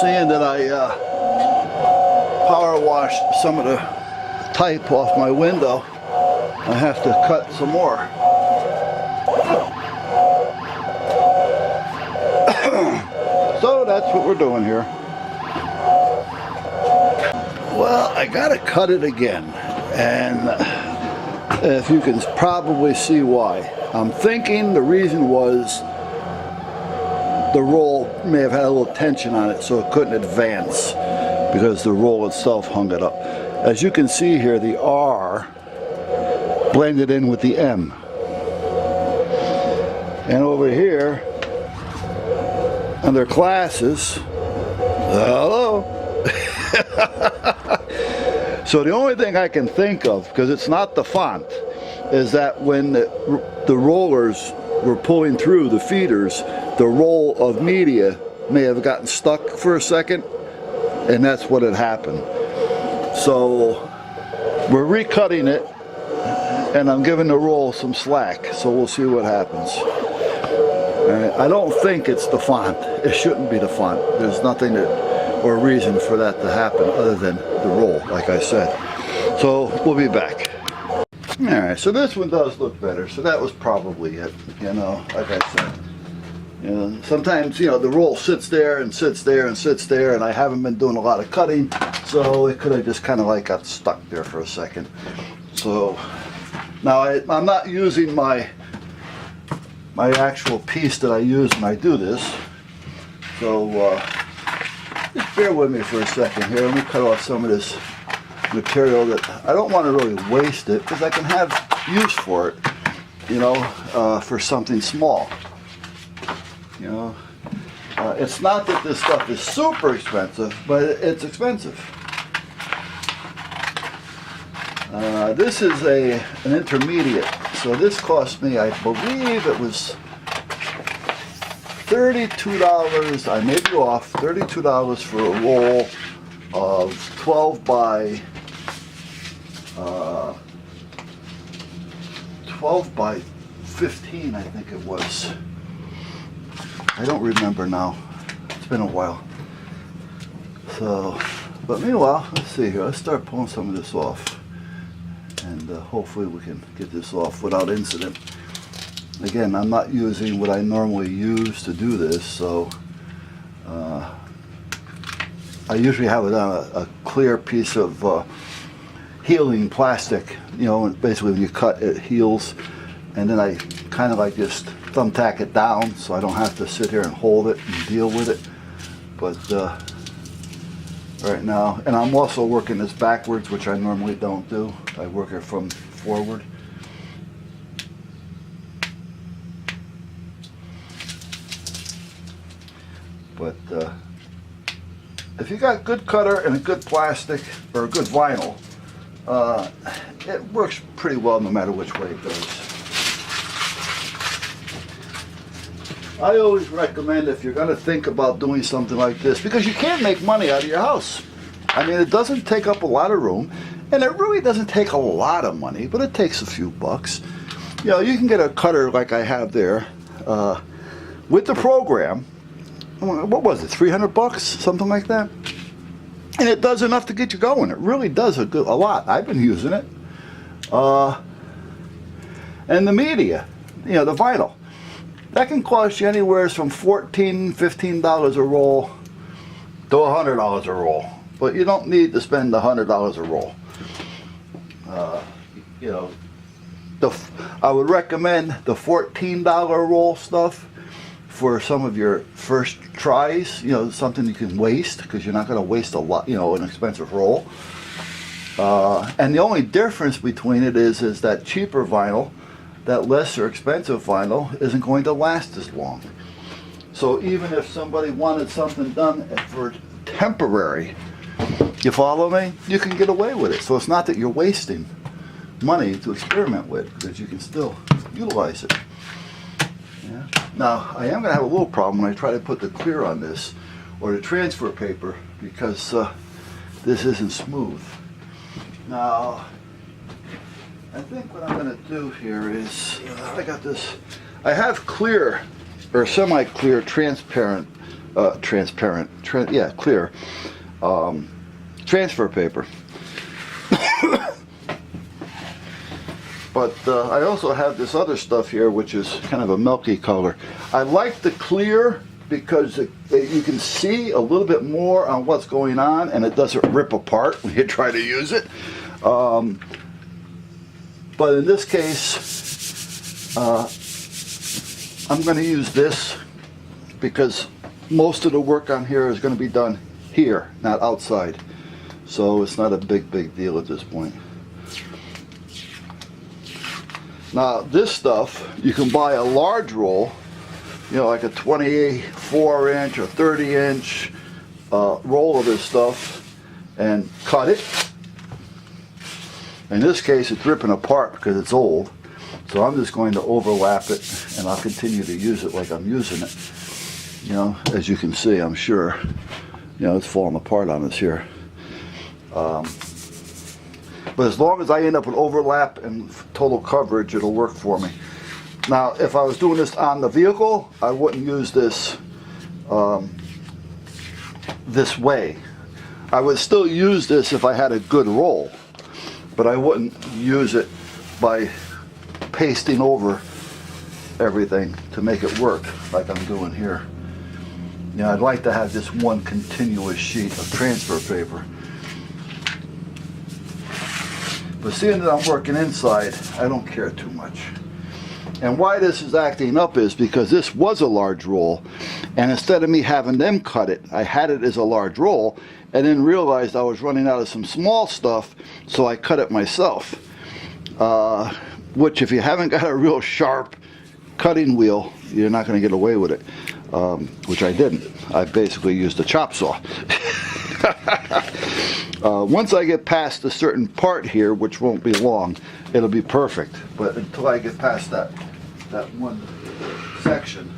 seeing that I power washed some of the type off my window, I have to cut some more. So that's what we're doing here. Well, I gotta cut it again, and if you can probably see why. I'm thinking the reason was the roll may have had a little tension on it, so it couldn't advance because the roll itself hung it up. As you can see here, the R blended in with the M. And over here, under classes, hello. So the only thing I can think of, because it's not the font, is that when the rollers were pulling through the feeders, the roll of media may have gotten stuck for a second, and that's what had happened. So we're recutting it, and I'm giving the roll some slack, so we'll see what happens. I don't think it's the font. It shouldn't be the font. There's nothing or reason for that to happen other than the roll, like I said. So we'll be back. Alright, so this one does look better, so that was probably it, like I said. Sometimes, the roll sits there and sits there and sits there, and I haven't been doing a lot of cutting, so it could have just kind of like got stuck there for a second. So now I'm not using my actual piece that I use when I do this, so just bear with me for a second here. Let me cut off some of this material that I don't want to really waste it, because I can have use for it, for something small. It's not that this stuff is super expensive, but it's expensive. This is an intermediate, so this cost me, I believe it was $32, I may be off, $32 for a roll of 12 by 15, I think it was. I don't remember now. It's been a while. So, but meanwhile, let's see here. Let's start pulling some of this off. And hopefully we can get this off without incident. Again, I'm not using what I normally use to do this, so I usually have it on a clear piece of healing plastic. And basically when you cut, it heals. And then I kind of like just thumbtack it down so I don't have to sit here and hold it and deal with it. But right now, and I'm also working this backwards, which I normally don't do. I work it from forward. But if you got good cutter and a good plastic or a good vinyl, it works pretty well no matter which way it goes. I always recommend, if you're going to think about doing something like this, because you can't make money out of your house. I mean, it doesn't take up a lot of room, and it really doesn't take a lot of money, but it takes a few bucks. You can get a cutter like I have there with the program. What was it, 300 bucks, something like that? And it does enough to get you going. It really does a lot. I've been using it. And the media, the vinyl. That can cost you anywhere from $14, $15 a roll to $100 a roll. But you don't need to spend $100 a roll. I would recommend the $14 roll stuff for some of your first tries. Something you can waste, because you're not going to waste a lot, an expensive roll. And the only difference between it is that cheaper vinyl, that lesser expensive vinyl, isn't going to last as long. So even if somebody wanted something done for temporary, you follow me? You can get away with it. So it's not that you're wasting money to experiment with, because you can still utilize it. Yeah. Now, I am going to have a little problem when I try to put the clear on this, or the transfer paper, because this isn't smooth. Now, I think what I'm going to do here is, I have clear, or semi-clear, transparent transparent, clear transfer paper. But I also have this other stuff here, which is kind of a milky color. I like the clear because you can see a little bit more on what's going on, and it doesn't rip apart when you try to use it. But in this case, I'm going to use this because most of the work on here is going to be done here, not outside. So it's not a big deal at this point. Now this stuff, you can buy a large roll, you know, like a 24-inch or 30-inch roll of this stuff, and cut it. In this case, it's ripping apart because it's old. So I'm just going to overlap it, and I'll continue to use it like I'm using it. You know, as you can see, I'm sure, you know, it's falling apart on us here. But as long as I end up with overlap and total coverage, it'll work for me. Now, if I was doing this on the vehicle, I wouldn't use this this way. I would still use this if I had a good roll, but I wouldn't use it by pasting over everything to make it work like I'm doing here. You know, I'd like to have just one continuous sheet of transfer paper. But seeing that I'm working inside, I don't care too much. And why this is acting up is because this was a large roll, and instead of me having them cut it, I had it as a large roll, and then realized I was running out of some small stuff, so I cut it myself. Which, if you haven't got a real sharp cutting wheel, you're not going to get away with it. Which I didn't. I basically used a chop saw. Once I get past a certain part here, which won't be long, it'll be perfect. But until I get past that one section,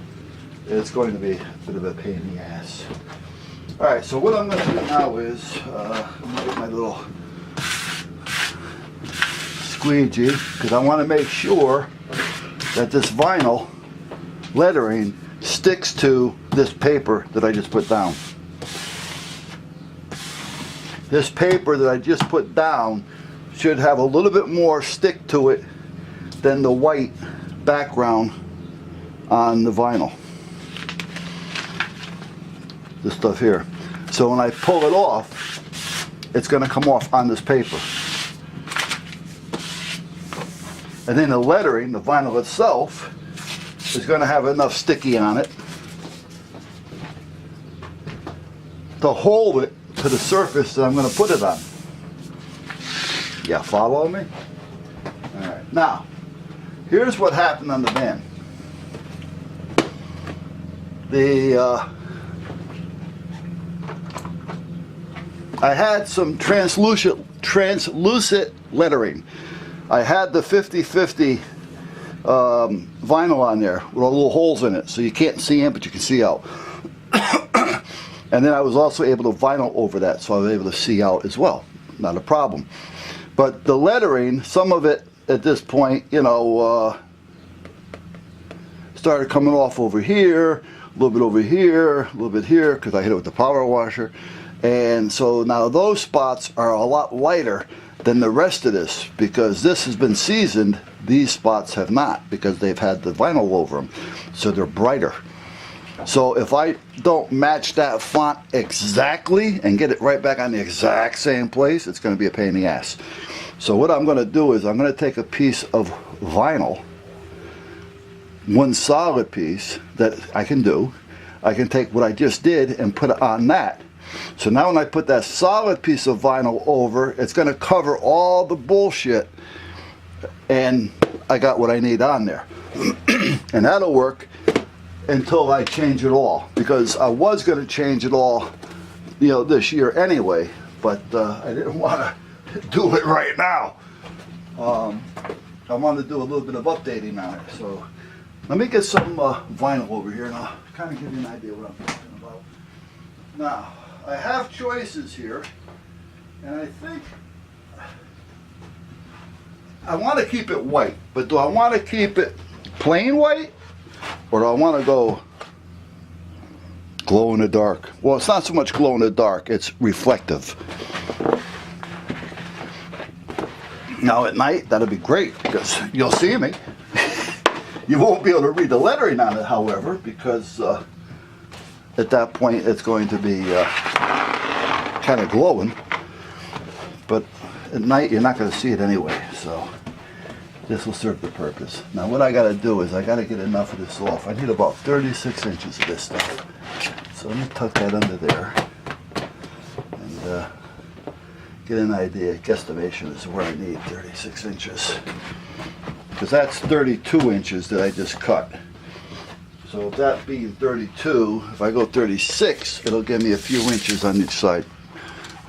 it's going to be a bit of a pain in the ass. Alright, so what I'm going to do now is, I'm going to get my little squeegee, because I want to make sure that this vinyl lettering sticks to this paper that I just put down. This paper that I just put down should have a little bit more stick to it than the white background on the vinyl. This stuff here. So when I pull it off, it's going to come off on this paper. And then the lettering, the vinyl itself, is going to have enough sticky on it to hold it to the surface that I'm going to put it on. Yeah, follow me? Alright, now, here's what happened on the van. I had some translucent lettering. I had the 50/50 vinyl on there with all little holes in it, so you can't see in, but you can see out. And then I was also able to vinyl over that, so I was able to see out as well. Not a problem. But the lettering, some of it at this point, you know, started coming off over here, a little bit over here, a little bit here, because I hit it with the power washer. And so now those spots are a lot lighter than the rest of this, because this has been seasoned. These spots have not, because they've had the vinyl over them, so they're brighter. So if I don't match that font exactly and get it right back on the exact same place, it's going to be a pain in the ass. So what I'm going to do is I'm going to take a piece of vinyl, one solid piece that I can do. I can take what I just did and put it on that. So now when I put that solid piece of vinyl over, it's going to cover all the bullshit, and I got what I need on there. And that'll work until I change it all, because I was going to change it all, you know, this year anyway, but I didn't want to do it right now. I wanted to do a little bit of updating on it. So let me get some vinyl over here, and I'll kind of give you an idea what I'm talking about. Now, I have choices here, and I think I want to keep it white, but do I want to keep it plain white, or do I want to go glow in the dark. Well, it's not so much glow in the dark, it's reflective. Now at night, that'll be great because you'll see me. You won't be able to read the lettering on it, however, because at that point it's going to be kind of glowing. But at night you're not going to see it anyway, so this will serve the purpose. Now what I got to do is I got to get enough of this off. I need about 36 inches of this stuff. So let me tuck that under there and get an idea. Guesstimation is where I need 36 inches. Because that's 32 inches that I just cut. So that being 32, if I go 36, it'll give me a few inches on each side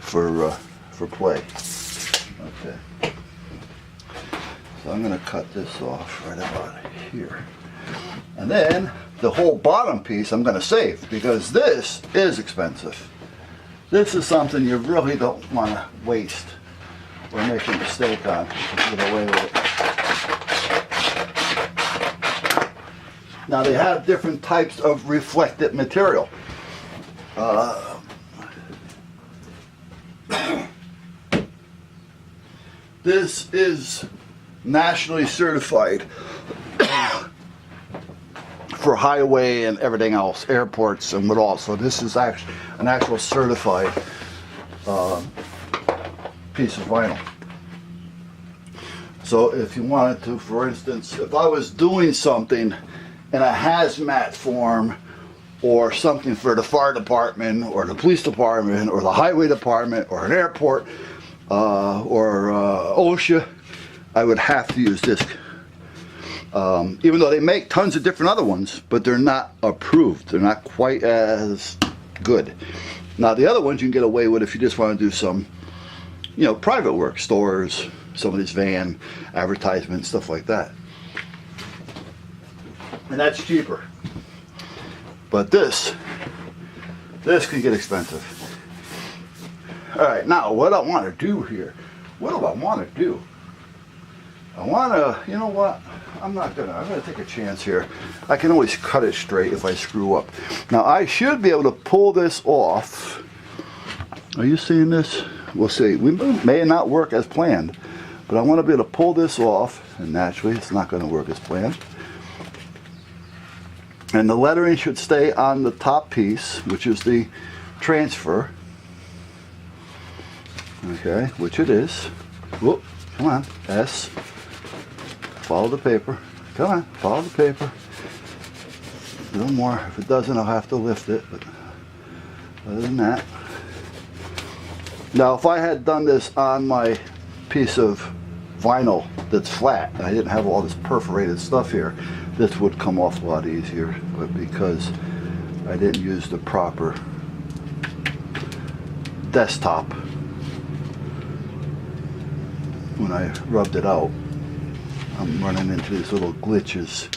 for play. Okay. So I'm going to cut this off right about here. And then the whole bottom piece I'm going to save because this is expensive. This is something you really don't want to waste or make a mistake on. Get away with it. Now they have different types of reflective material. This is nationally certified for highway and everything else, airports and what all. So this is actually an actual certified piece of vinyl. So if you wanted to, for instance, if I was doing something in a hazmat form or something for the fire department or the police department or the highway department or an airport or OSHA, I would have to use this. Even though they make tons of different other ones, but they're not approved. They're not quite as good. Now the other ones you can get away with if you just want to do some, you know, private work, stores, somebody's van, advertisements, stuff like that. And that's cheaper. But this can get expensive. All right, now what I want to do here, what do I want to do? I want to, you know what, I'm gonna take a chance here. I can always cut it straight if I screw up. Now I should be able to pull this off. Are you seeing this? We'll see. We may not work as planned, but I want to be able to pull this off, and naturally it's not going to work as planned. And the lettering should stay on the top piece, which is the transfer. Okay, which it is. Whoop, come on, S. Follow the paper. Come on, follow the paper. A little more. If it doesn't, I'll have to lift it. But other than that. Now, if I had done this on my piece of vinyl that's flat, and I didn't have all this perforated stuff here, this would come off a lot easier. But because I didn't use the proper desktop when I rubbed it out, I'm running into these little glitches,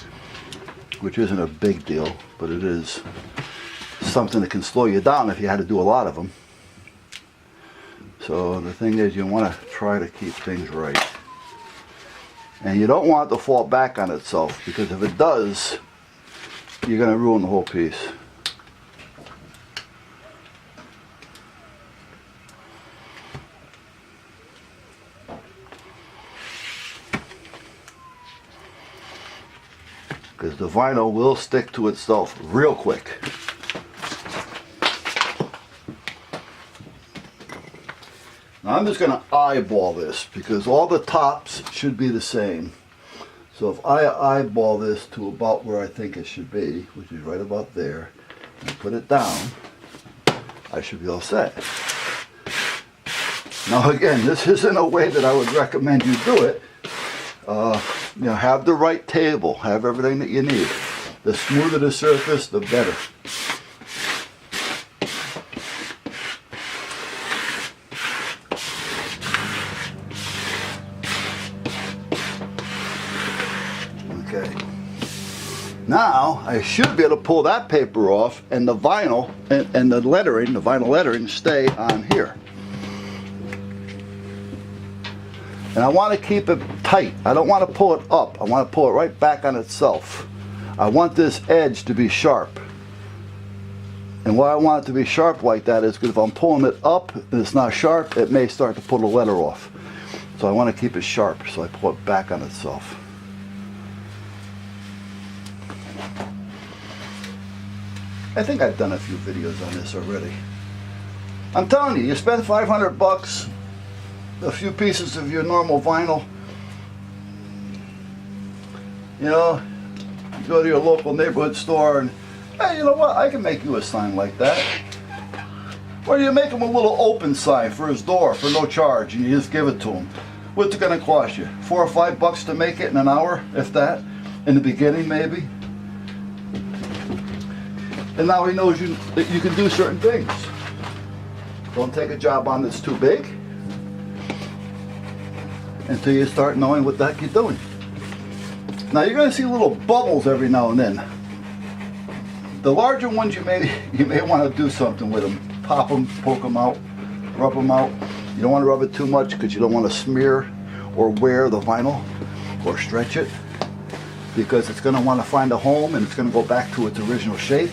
which isn't a big deal, but it is something that can slow you down if you had to do a lot of them. So the thing is, you want to try to keep things right. And you don't want it to fall back on itself, because if it does, you're going to ruin the whole piece. Because the vinyl will stick to itself real quick. Now I'm just going to eyeball this because all the tops should be the same. So if I eyeball this to about where I think it should be, which is right about there, and put it down, I should be all set. Now again, this isn't a way that I would recommend you do it. You know, have the right table, have everything that you need. The smoother the surface, the better. Okay. Now I should be able to pull that paper off, and the vinyl and the lettering, the vinyl lettering, stay on here. And I want to keep it tight. I don't want to pull it up. I want to pull it right back on itself. I want this edge to be sharp. And why I want it to be sharp like that is because if I'm pulling it up and it's not sharp, it may start to pull the letter off. So I want to keep it sharp, so I pull it back on itself. I think I've done a few videos on this already. I'm telling you, you spend 500 bucks, a few pieces of your normal vinyl, you know, you go to your local neighborhood store and, hey, you know what, I can make you a sign like that. Or you make him a little open sign for his door for no charge and you just give it to him. What's it going to cost you? $4 or $5 to make it in an hour, if that? In the beginning, maybe? And now he knows that you can do certain things. Don't take a job on that's too big until you start knowing what the heck you're doing. Now you're going to see little bubbles every now and then. The larger ones you may want to do something with them. Pop them, poke them out, rub them out. You don't want to rub it too much because you don't want to smear or wear the vinyl or stretch it, because it's going to want to find a home and it's going to go back to its original shape.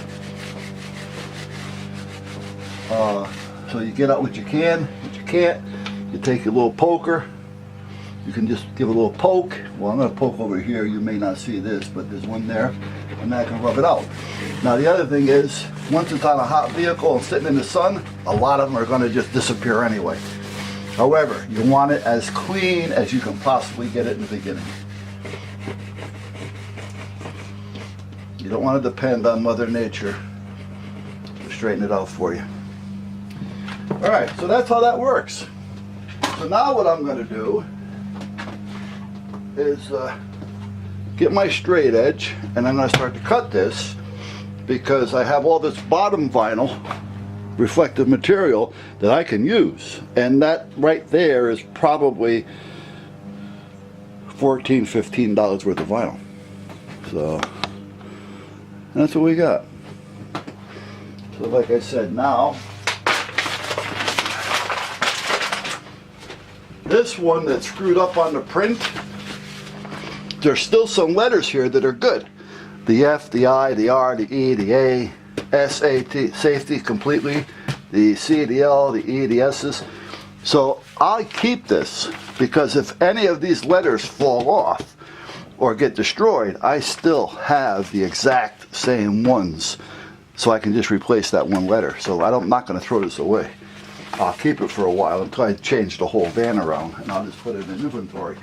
So you get out what you can, what you can't. You take your little poker. You can just give a little poke. Well, I'm going to poke over here. You may not see this, but there's one there, and I can rub it out. Now the other thing is, once it's on a hot vehicle and sitting in the sun, a lot of them are going to just disappear anyway. However, you want it as clean as you can possibly get it in the beginning. You don't want to depend on Mother Nature to straighten it out for you. Alright, so that's how that works. So now what I'm going to do is get my straight edge, and I'm going to start to cut this because I have all this bottom vinyl reflective material that I can use, and that right there is probably $14, $15 worth of vinyl. So that's what we got. So like I said, now this one that's screwed up on the print, there's still some letters here that are good. The F, the I, the R, the E, the A, S, A, T, safety completely, the C, the L, the E, the S's. So I keep this because if any of these letters fall off or get destroyed, I still have the exact same ones. So I can just replace that one letter. So I'm not going to throw this away. I'll keep it for a while until I change the whole van around, and I'll just put it in inventory.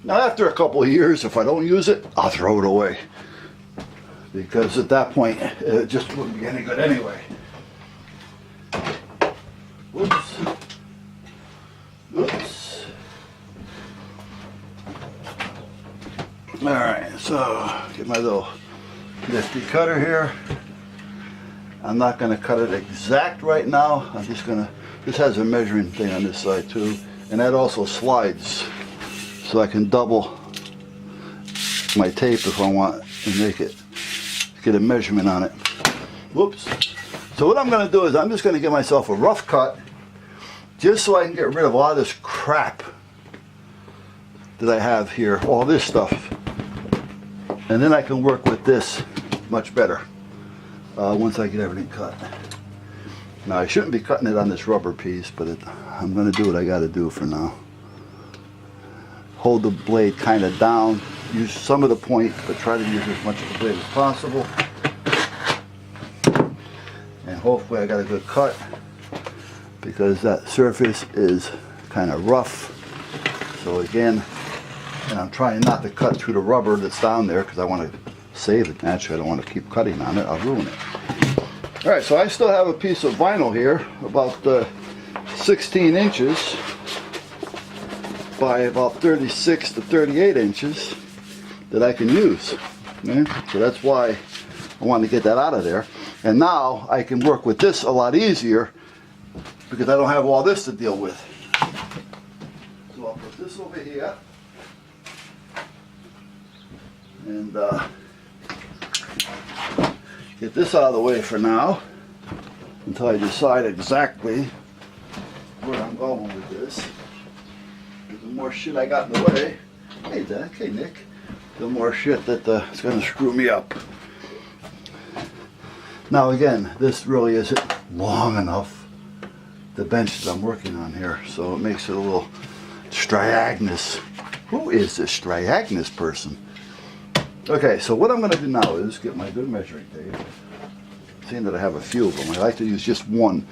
Now after a couple of years, if I don't use it, I'll throw it away. Because at that point, it just wouldn't be any good anyway. Whoops. Oops. Alright, so get my little nifty cutter here. I'm not going to cut it exact right now. I'm just going to, this has a measuring thing on this side too. And that also slides. So I can double my tape if I want and make it, get a measurement on it. Whoops. So what I'm going to do is I'm just going to give myself a rough cut just so I can get rid of all this crap that I have here, all this stuff. And then I can work with this much better once I get everything cut. Now I shouldn't be cutting it on this rubber piece, but I'm going to do what I got to do for now. Hold the blade kind of down, use some of the point, but try to use as much of the blade as possible. And hopefully I got a good cut, because that surface is kind of rough. So again, and I'm trying not to cut through the rubber that's down there because I want to save it. Naturally, I don't want to keep cutting on it, I'll ruin it. Alright, so I still have a piece of vinyl here, about 16 inches by about 36 to 38 inches that I can use. Okay? So that's why I want to get that out of there. And now I can work with this a lot easier because I don't have all this to deal with. So I'll put this over here. And get this out of the way for now until I decide exactly where I'm going with this. The more shit I got in the way, hey Jack, hey Nick, the more shit that it's going to screw me up. Now again, this really isn't long enough, the bench that I'm working on here, so it makes it a little Slgnage. Who is this Slgnage person? Okay, so what I'm going to do now is get my good measuring tape. Seeing that I have a few of them, I like to use just one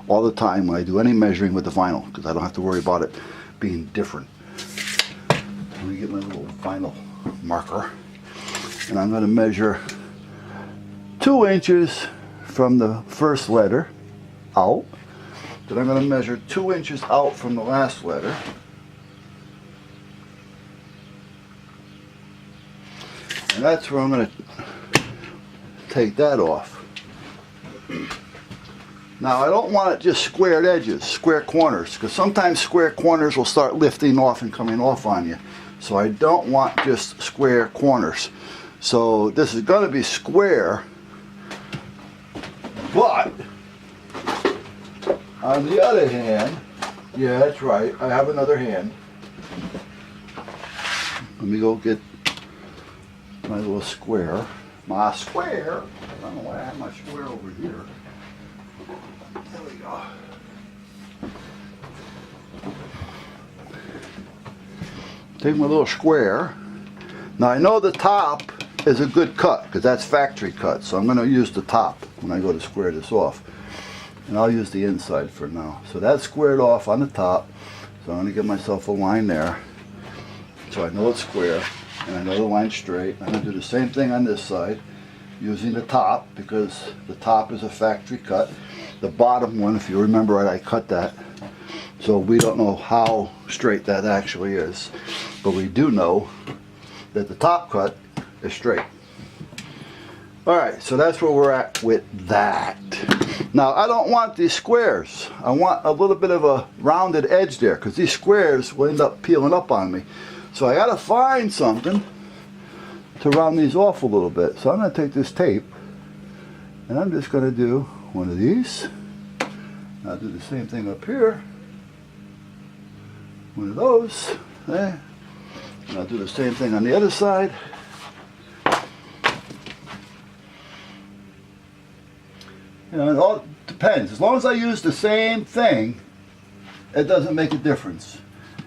all the time when I do any measuring with the vinyl, because I don't have to worry about it being different. Let me get my little vinyl marker, and I'm going to measure 2 inches from the first letter out. Then I'm going to measure 2 inches out from the last letter. And that's where I'm going to take that off. Now I don't want it just squared edges, square corners, because sometimes square corners will start lifting off and coming off on you. So I don't want just square corners. So this is going to be square, but on the other hand, yeah, that's right, I have another hand. Let me go get my little square. My square. I don't know why I have my square over here. There we go. Take my little square. Now I know the top is a good cut because that's factory cut, so I'm going to use the top when I go to square this off. And I'll use the inside for now. So that's squared off on the top. So I'm going to give myself a line there. So I know it's square. And I know the line's straight. I'm going to do the same thing on this side using the top because the top is a factory cut. The bottom one, if you remember right, I cut that. So we don't know how straight that actually is. But we do know that the top cut is straight. Alright, so that's where we're at with that. Now I don't want these squares. I want a little bit of a rounded edge there because these squares will end up peeling up on me. So I got to find something to round these off a little bit. So I'm going to take this tape and I'm just going to do one of these. I'll do the same thing up here. One of those. There. And I'll do the same thing on the other side. You know, it all depends. As long as I use the same thing, it doesn't make a difference.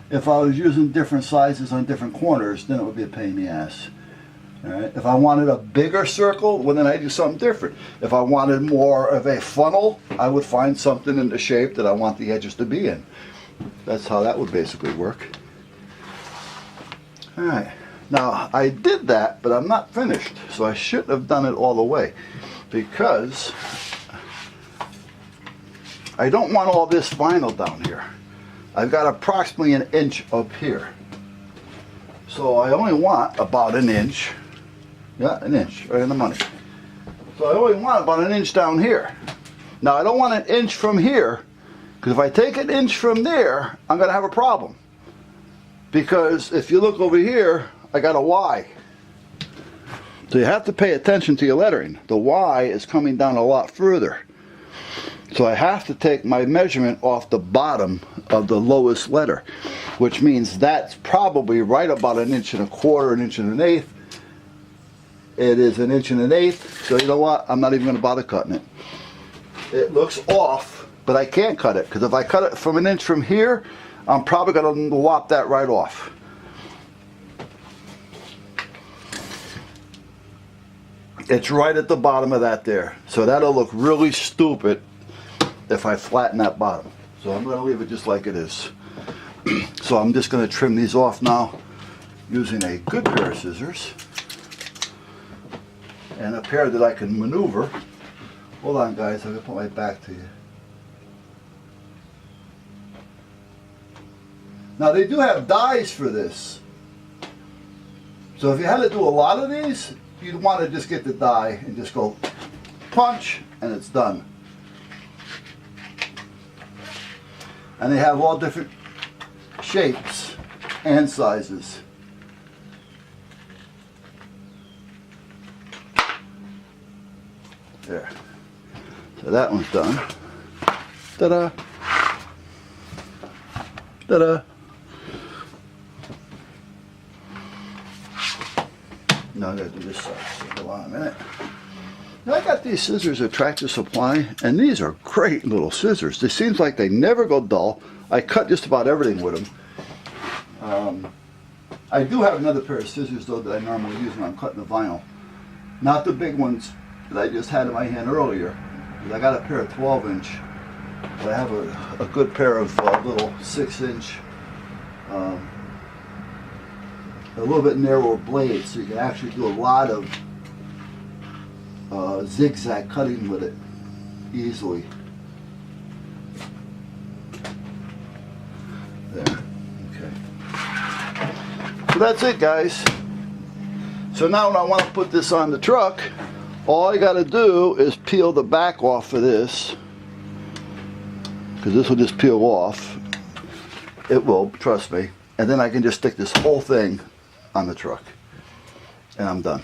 If I was using different sizes on different corners, then it would be a pain in the ass. All right? If I wanted a bigger circle, well then I'd do something different. If I wanted more of a funnel, I would find something in the shape that I want the edges to be in. That's how that would basically work. All right. Now, I did that, but I'm not finished. So I shouldn't have done it all the way because I don't want all this vinyl down here. I've got approximately 1 inch up here. So I only want about 1 inch. Yeah, 1 inch, right in the money. So I only want about 1 inch down here. Now I don't want 1 inch from here, because if I take 1 inch from there, I'm going to have a problem. Because if you look over here, I got a Y. So you have to pay attention to your lettering. The Y is coming down a lot further. So I have to take my measurement off the bottom of the lowest letter, which means that's probably right about 1 1/4 inches, 1 1/8 inches. It is 1 1/8 inches, so you know what? I'm not even going to bother cutting it. It looks off, but I can't cut it, because if I cut it from 1 inch from here, I'm probably going to lop that right off. It's right at the bottom of that there, so that'll look really stupid if I flatten that bottom. So I'm going to leave it just like it is. So I'm just going to trim these off now using a good pair of scissors and a pair that I can maneuver. Hold on guys, I'm going to put my back to you. Now they do have dies for this. So if you had to do a lot of these, you'd want to just get the die and just go punch and it's done. And they have all different shapes and sizes. There. So that one's done. Ta-da! Ta-da! Now I gotta do this side. So hold on a minute. I got these scissors at Tractor Supply, and these are great little scissors. It seems like they never go dull. I cut just about everything with them. I do have another pair of scissors though that I normally use when I'm cutting the vinyl. Not the big ones that I just had in my hand earlier. I got a pair of 12-inch. But I have a good pair of little 6-inch, a little bit narrower blades, so you can actually do a lot of zigzag cutting with it easily. There, okay. So that's it, guys. So now when I want to put this on the truck, all I got to do is peel the back off of this, because this will just peel off. It will, trust me. And then I can just stick this whole thing on the truck, and I'm done.